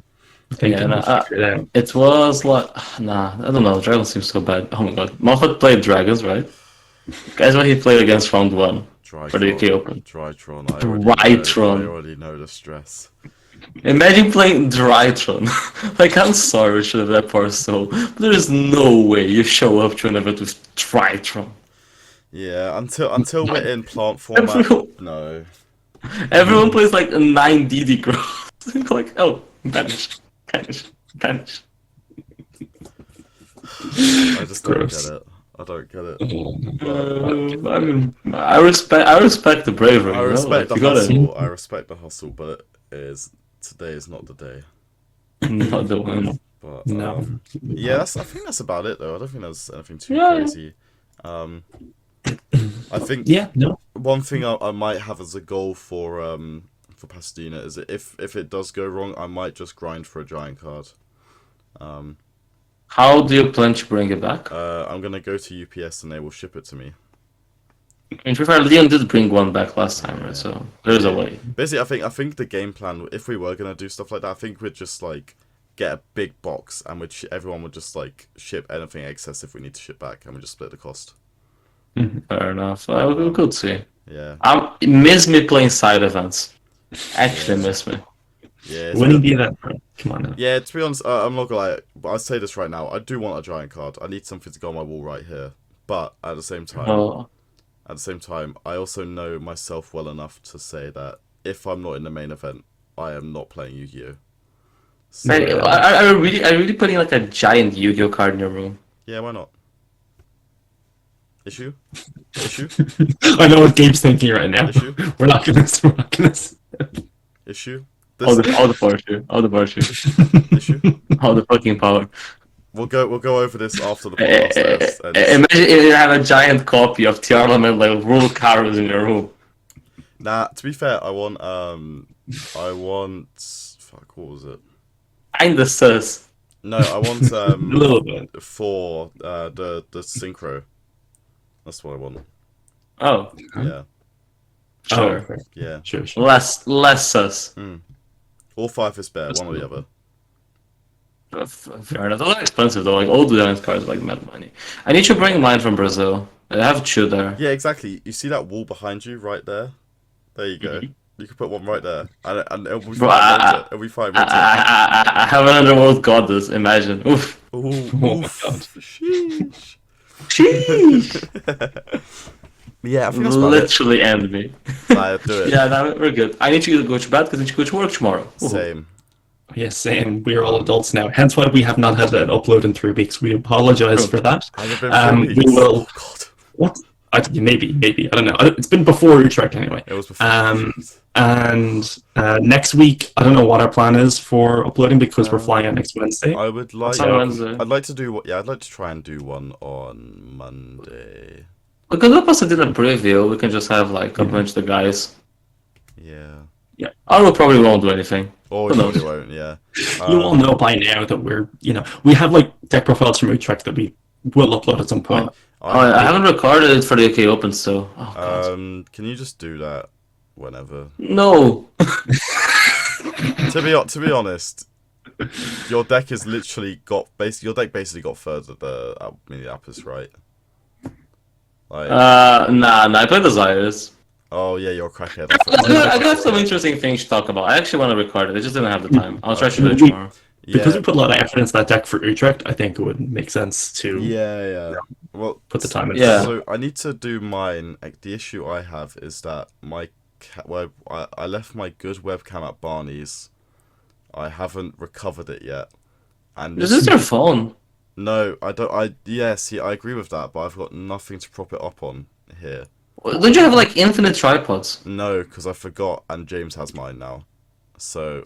was like, I don't know. Dragon seems so bad. Oh my god, Moffat played Dragons, right? Guess what he played against round 1 for the UK Open. Drytron. I Drytron. already know the stress. Imagine playing Drytron. Like, I'm sorry, Richard, that poor soul, but there is no way you show up to an event with Drytron. Yeah, until we're in plant format. No. Everyone plays like a 9 DD growth. Like, oh, vanish. I just don't get it. I don't get it. I mean, I respect the bravery. I respect the hustle. I respect the hustle, but today is not the day. Not the one. But No. yeah, I think that's about it though. I don't think there's anything too crazy. I think one thing I might have as a goal for Pasadena is that if it does go wrong, I might just grind for a giant card. How do you plan to bring it back? I'm gonna go to UPS and they will ship it to me. In fair, Leon did bring one back last time, right? So there's a way. Basically, I think the game plan, if we were gonna do stuff like that, I think we'd just like get a big box and everyone would just like ship anything excess if we need to ship back, and we just split the cost. Fair enough. We could see. Yeah. It miss me playing side events. Actually, miss me. Yeah. When you be that, bro? Come on now. Yeah, to be honest, I'm not gonna lie. But I'll say this right now. I do want a giant card. I need something to go on my wall right here. But at the same time, I also know myself well enough to say that if I'm not in the main event, I am not playing Yu-Gi-Oh. So, I really putting like a giant Yu-Gi-Oh card in your room. Yeah, why not? Issue? I know what Gabe's thinking right now. Issue? We're not gonna. Issue? All the power shoe. Issue? All the fucking power. We'll go over this after the podcast. Imagine if you have a giant copy of Tiarlaman like rule cards in your room. Nah, to be fair, I want fuck, what was it? Kinda sus. No, I want a little bit for the synchro. That's what I want. Oh. Yeah. Sure. Oh, okay. Yeah. Sure. Less sus. Or 5 is better, one or the other. Fair enough. Those are expensive though. Like all the giant cards are like mad money. I need to bring mine from Brazil. I have 2 there. Yeah, exactly. You see that wall behind you right there? There you go. You can put one right there, and it'll be fine. It'll be fine. I have an underworld goddess. Imagine. Oof. Ooh, oof. Sheesh. Sheesh. Yeah, I think that's about literally end me. Nah, do it. Yeah, no, we're good. I need to go to bed because I need to go to work tomorrow. Ooh. Same. Yes, same. We are all adults now. Hence why we have not had an upload in 3 weeks. We apologize for that. We will. Oh, God. What? Maybe. I don't know. It's been before Utrecht anyway. It was before. And next week, I don't know what our plan is for uploading because we're flying out next Wednesday. I would like. I'd like to do. Yeah, I'd like to try and do one on Monday. We could do Pasadena preview. We can just have like a bunch of the guys. Yeah. Yeah. I will probably won't do anything. Or we probably won't. Yeah. You all know by now that we have like deck profiles from Utrecht that we will upload at some point. I haven't recorded it for the UK Open still. Oh, can you just do that whenever? No. To be honest, your deck has literally got your deck basically got further the Minneapolis, right? Like, nah, I played the Zyrus. Oh yeah, you're a crackhead. I do have some interesting things to talk about. I actually want to record it. I just didn't have the time. I'll try to do it tomorrow. Because Yeah, we put a lot of effort into that deck for Utrecht, I think it would make sense to yeah. Well, put the time in. Yeah. so I need to do mine. Like, the issue I have is that I left my good webcam at Barney's. I haven't recovered it yet, and This is your phone. no, I don't. See, I agree with that, but I've got nothing to prop it up on here. Don't you have like infinite tripods? No, because I forgot, and James has mine now, so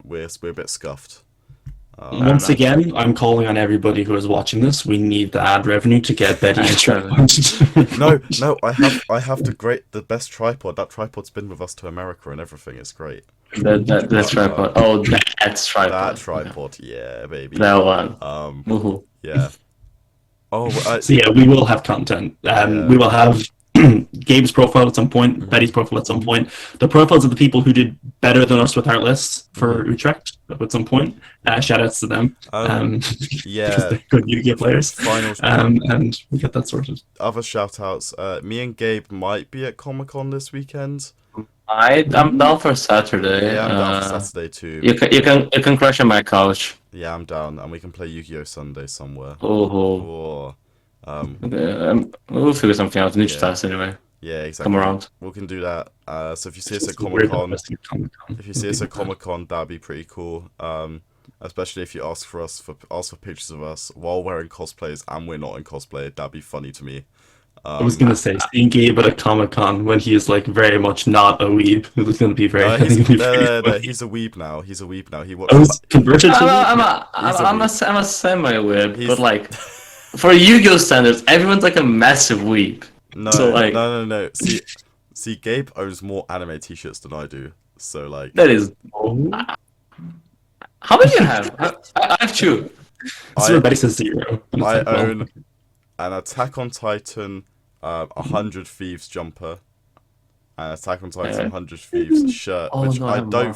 we're a bit scuffed. Once again, I'm calling on everybody who is watching this. We need the ad revenue to get Betty and No, I have the best tripod. That tripod's been with us to America and everything. It's great. That tripod. Oh, that's tripod. That tripod, yeah, baby. That one. Yeah. Oh, So yeah, we will have content. We will have Gabe's profile at some point, Betty's profile at some point. The profiles of the people who did better than us with our lists for Utrecht at some point. Shout outs to them. Yeah. They're good Yu-Gi-Oh players. Final and we get that sorted. other shout outs. Me and Gabe might be at Comic-Con this weekend. I'm down for Saturday. Yeah, I'm down for Saturday too. You can crash on my couch. Yeah, I'm down, and we can play Yu-Gi-Oh Sunday somewhere. Oh. Or, We'll figure something out. Niche task anyway. yeah, exactly. Come around. We can do that. So if you see us at We're Comic-Con, investing in Comic-Con. if you see us at Comic-Con, that'd be pretty cool. Especially if you ask for pictures of us while wearing cosplays and we're not in cosplay. That'd be funny to me. I was gonna say seeing Gabe at a Comic-Con when he is like very much not a weeb. It was gonna be very. He's a weeb now. He's a weeb now. He I was converted to. I'm a semi-weeb, but like for Yu-Gi-Oh standards, everyone's like a massive weeb. No, So, like- no. See, Gabe owns more anime T-shirts than I do. So like, That is. How many do you have? I have two. This is where Betty says 0. And it's I like, well, own an Attack on Titan, 100 Thieves jumper, and Attack on Titan 100 Thieves shirt, Oh, which no, I I have don't more.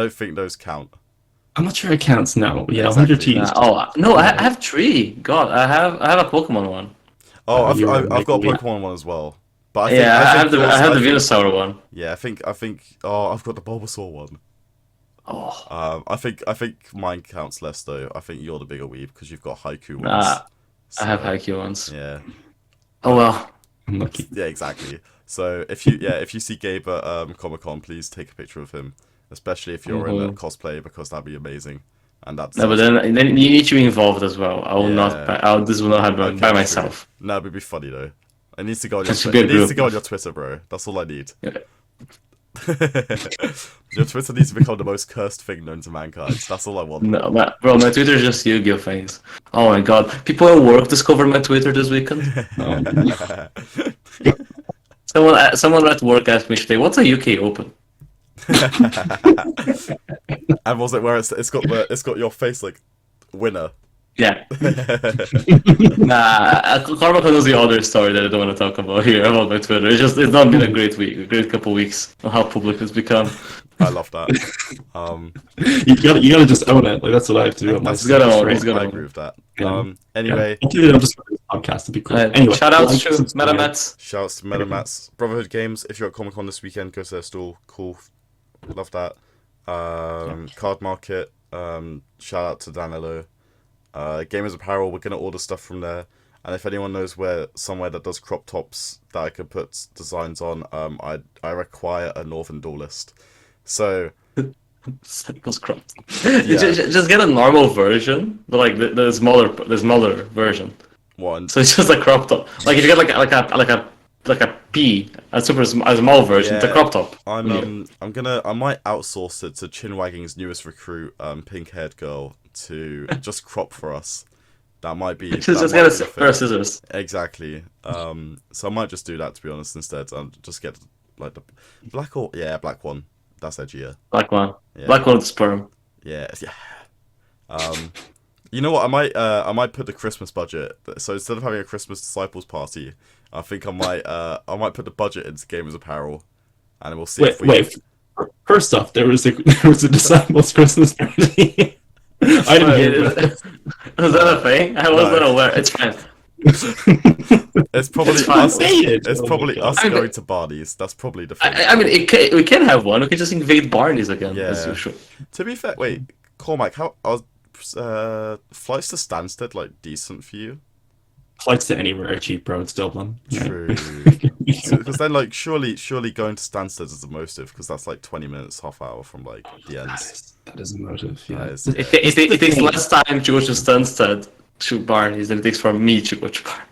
think those count. I'm not sure it counts now. Yeah, Exactly. 100 T's. No, I have three. God, I have a Pokemon one. Oh, I've you're got a like, Pokemon one as well. But I have the think, Venusaur one. yeah, I think. Oh, I've got the Bulbasaur one. Oh, I think mine counts less though. I think you're the bigger weeb because you've got Haiku ones. nah, So, I have Haikyuu ones. Yeah. Oh well. I'm lucky. Yeah, exactly. So if you see Gabe at Comic-Con, please take a picture of him, especially if you're in a cosplay, because that'd be amazing. And that's No, but then you need to be involved as well. I will Yeah. not. This will not happen by true. myself. No, it'd be funny though. It needs to go on your Just a Twitter. good It needs to group. go on your Twitter, bro. That's all I need. Yeah. Your Twitter needs to become the most cursed thing known to mankind. That's all I want. No, my Twitter is just Yu-Gi-Oh things. Oh my god, people at work discovered my Twitter this weekend. Someone at work asked me today, "What's a UK Open?" And was it where it's got your face like winner? Yeah. Nah, Carmichael knows the other story that I don't want to talk about here about my Twitter. It's not been a great week, a great couple weeks on how public it's become. I love that. You gotta just own it. Like that's what I have to do. On my He's gotta own it. site. He's gotta I own agree with that. Yeah. Anyway, I'll do it on just this podcast. It'd be cool. Anyway, shout outs like, to subscribe. MetaMats. shouts to Metamats Brotherhood Games. If you're at Comic Con this weekend, go to their stall. Cool, love that. Card Market. Shout out to Danilo. Gamers Apparel. We're gonna order stuff from there. And if anyone knows somewhere that does crop tops that I could put designs on, I require a Northern Duelist. So Cycles cropped. Just get a normal version, but like the smaller version. one. So it's just a crop top. Like if you get like a P, a small version, it's a Yeah. crop top. I might outsource it to Chinwagging's newest recruit, pink-haired girl, to just crop for us. That might be. Just get a pair of scissors. Exactly. So I might just do that, to be honest, instead. I'll just get like the black one. That's edgier. Black one. Yeah. Black one with sperm. Yeah. You know what? I might put the Christmas budget. So instead of having a Christmas disciples party, I think I might put the budget into Gamers Apparel, and we'll see. Wait. First off, there was a disciples Christmas party. I didn't hear that. Was that a thing? I wasn't aware. It's fine. It's probably It's fine. us. It's It's probably us I mean, going to Barney's. That's probably the thing. I mean, we can have one. We can just invade Barney's again, as Yeah. usual. To be fair, wait, Cormac, how are flights to Stansted like decent for you? Flights to anywhere are cheap, bro. It's Dublin. True. Because then, like, surely going to Stansted is the motive, because that's like 20 minutes, half hour from like the ends. That is a motive. Yeah. That is- It takes less time to go to Stansted to Barney's than it takes for me to go to Barney.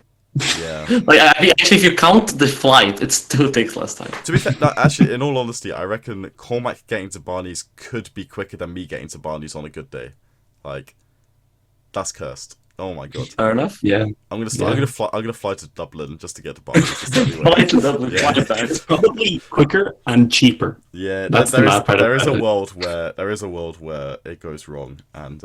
Yeah. Like, actually, if you count the flight, it still takes less time. To be fair, no, actually, in all honesty, I reckon Cormac getting to Barney's could be quicker than me getting to Barney's on a good day. Like, that's cursed. Oh my god. Fair enough. Yeah. I'm Yeah. gonna fly to Dublin just to get to Barney's. Just anyway. Flight to Dublin, Yeah. flight back. It's probably quicker and cheaper. Yeah, That's the mad part there is a about it. world where it goes wrong, and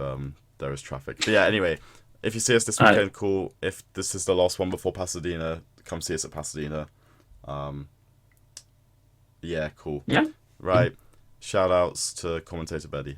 there is traffic. But yeah, anyway, if you see us this Alright. weekend, cool. If this is the last one before Pasadena, come see us at Pasadena. Yeah, cool. Yeah. Right. Shout outs to commentator Betty.